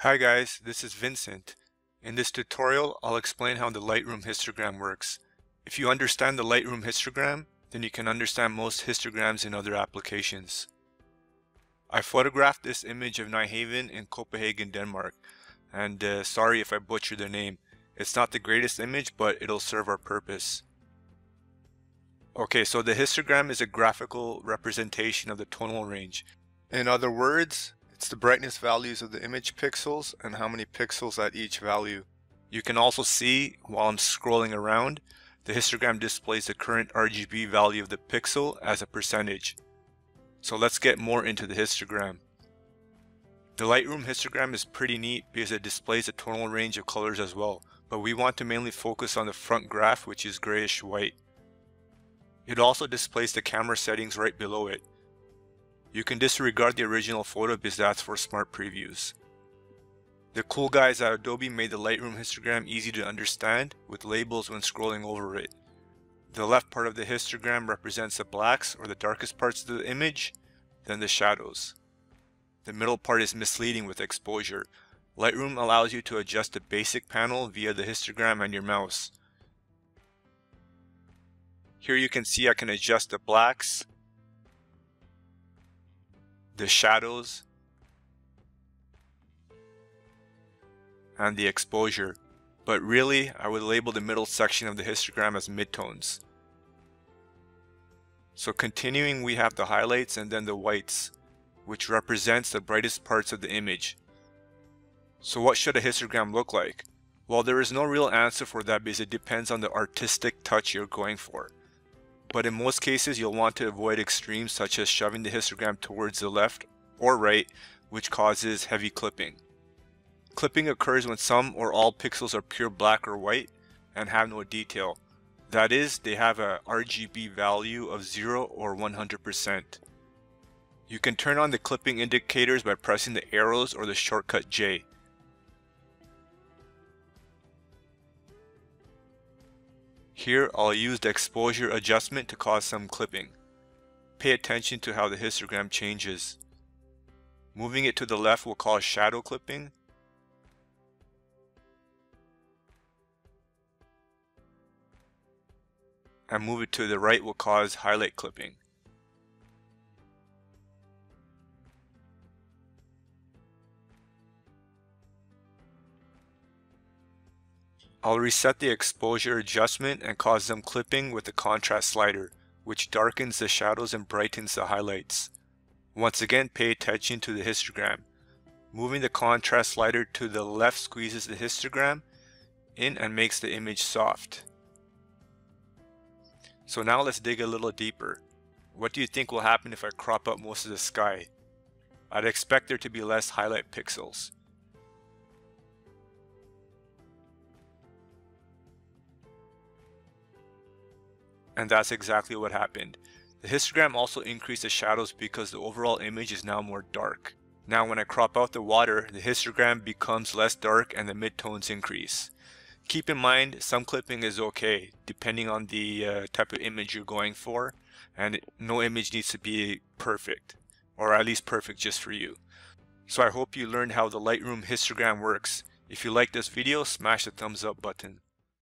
Hi guys, this is Vincent. In this tutorial, I'll explain how the Lightroom histogram works. If you understand the Lightroom histogram, then you can understand most histograms in other applications. I photographed this image of Nyhavn in Copenhagen, Denmark, and sorry if I butchered the name. It's not the greatest image, but it'll serve our purpose. Okay, so the histogram is a graphical representation of the tonal range. In other words, it's the brightness values of the image pixels and how many pixels at each value. You can also see, while I'm scrolling around, the histogram displays the current RGB value of the pixel as a percentage. So let's get more into the histogram. The Lightroom histogram is pretty neat because it displays a tonal range of colors as well, but we want to mainly focus on the front graph, which is grayish white. It also displays the camera settings right below it. You can disregard the original photo because that's for smart previews. The cool guys at Adobe made the Lightroom histogram easy to understand with labels when scrolling over it. The left part of the histogram represents the blacks or the darkest parts of the image, then the shadows. The middle part is misleading with exposure. Lightroom allows you to adjust the basic panel via the histogram and your mouse. Here you can see I can adjust the blacks, the shadows, and the exposure, but really I would label the middle section of the histogram as midtones. So continuing, we have the highlights and then the whites, which represents the brightest parts of the image. So what should a histogram look like? Well, there is no real answer for that because it depends on the artistic touch you're going for. But in most cases, you'll want to avoid extremes such as shoving the histogram towards the left or right, which causes heavy clipping. Clipping occurs when some or all pixels are pure black or white and have no detail. That is, they have a RGB value of 0 or 100%. You can turn on the clipping indicators by pressing the arrows or the shortcut J. Here I'll use the exposure adjustment to cause some clipping. Pay attention to how the histogram changes. Moving it to the left will cause shadow clipping. And move it to the right will cause highlight clipping. I'll reset the exposure adjustment and cause some clipping with the contrast slider, which darkens the shadows and brightens the highlights. Once again, pay attention to the histogram. Moving the contrast slider to the left squeezes the histogram in and makes the image soft. So now let's dig a little deeper. What do you think will happen if I crop out most of the sky? I'd expect there to be less highlight pixels. And that's exactly what happened. The histogram also increased the shadows because the overall image is now more dark. Now when I crop out the water, the histogram becomes less dark and the midtones increase. Keep in mind, some clipping is okay, depending on the type of image you're going for, and no image needs to be perfect, or at least perfect just for you. So I hope you learned how the Lightroom histogram works. If you like this video, smash the thumbs up button.